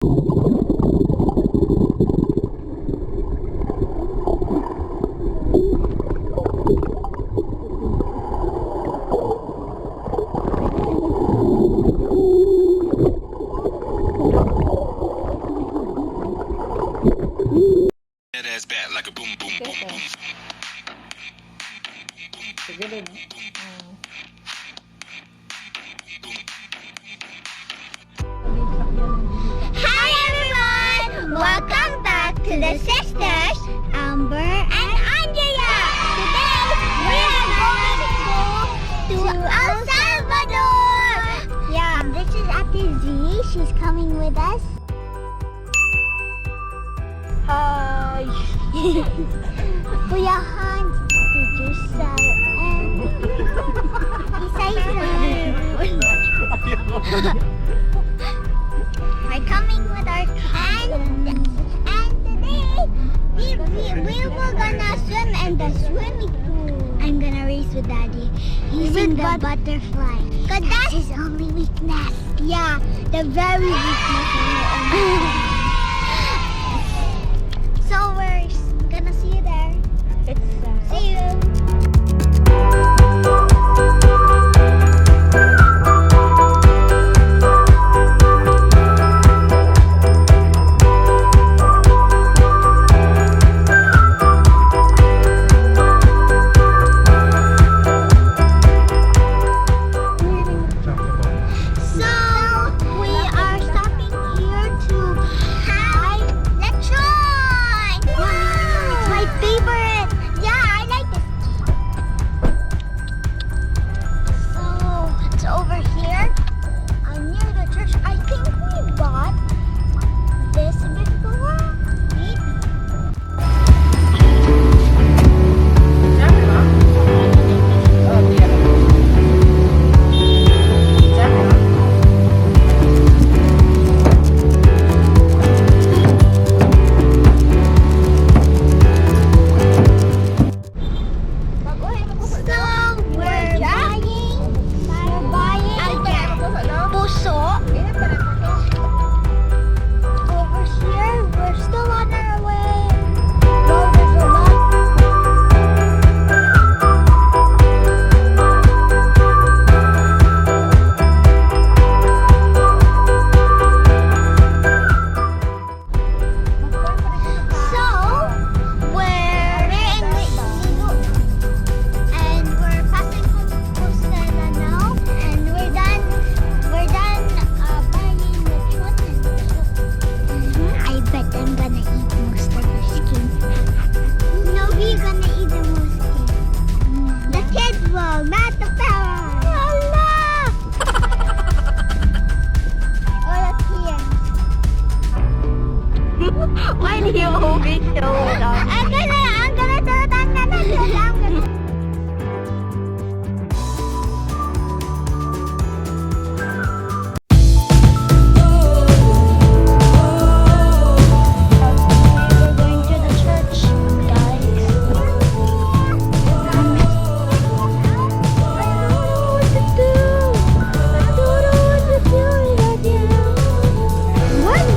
Hi everyone! Welcome back to the Sisters Amber and Andrea. Today we are going to go to El Salvador. Yeah, this is Ate Z. She's coming with us. Hi. Kuya Hans, teacher Sal, and we're coming with our cousins, and today we were gonna swim in the swimming pool. I'm gonna race with Daddy using the butterfly. Cause that's his only weakness. Yeah, the very weakness. So we're gonna see you there. See you. Why do you always show it off? I'm gonna do it. We're going to the church, guys. I don't know what to do. What?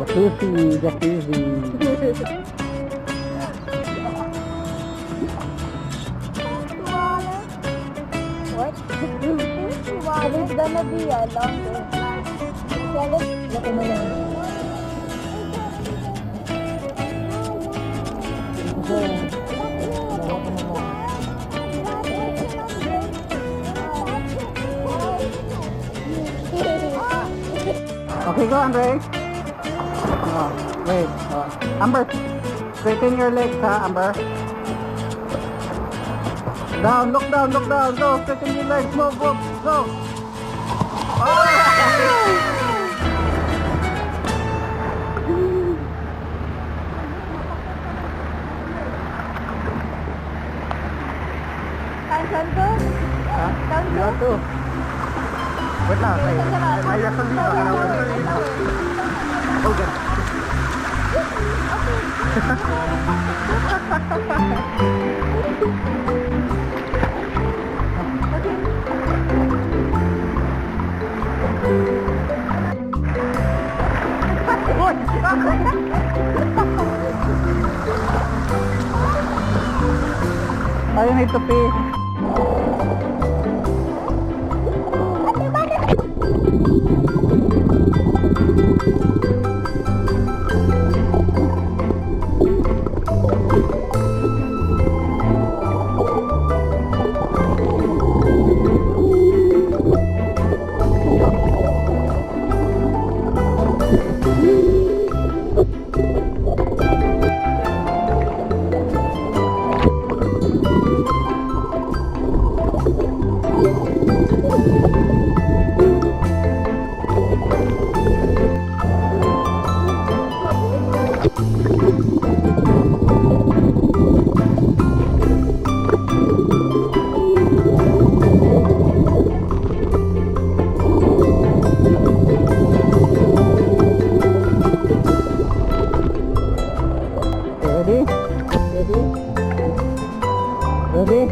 Jacuzzi, jacuzzi. What? It's gonna be a long Okay, go, Andre. Oh, wait. Amber, straighten your legs, ha, Amber. Down, look down, look down. Go, straighten your legs. Move, move, go. Oh! Count go? Count go? Wait lang, ay yakal nyo. Oh, God. I need to pee. Ready?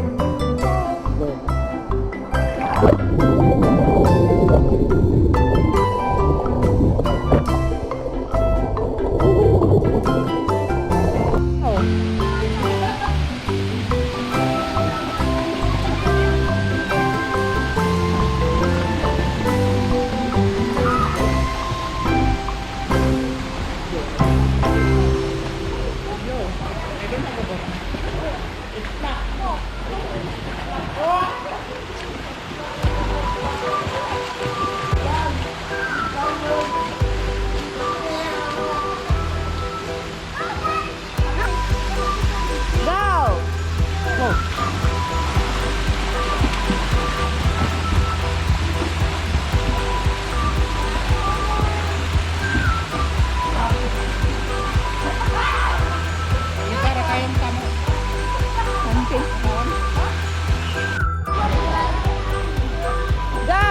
Go.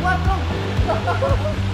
What's up?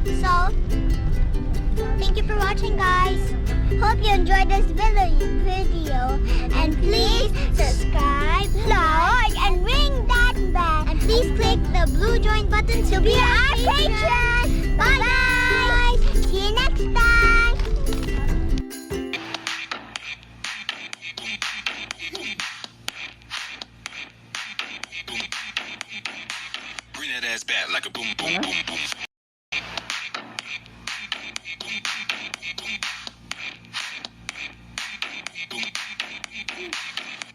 So, thank you for watching, guys. Hope you enjoyed this video. And please subscribe, like, and ring that bell. And please click the blue join button to be our patron. Bye, guys. See you next time. Bring that ass back like a boom, boom, boom, boom.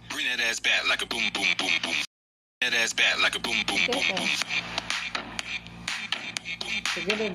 Bring that ass back like a boom, boom, boom, boom. That ass back like a boom, boom, boom, boom. Sige din.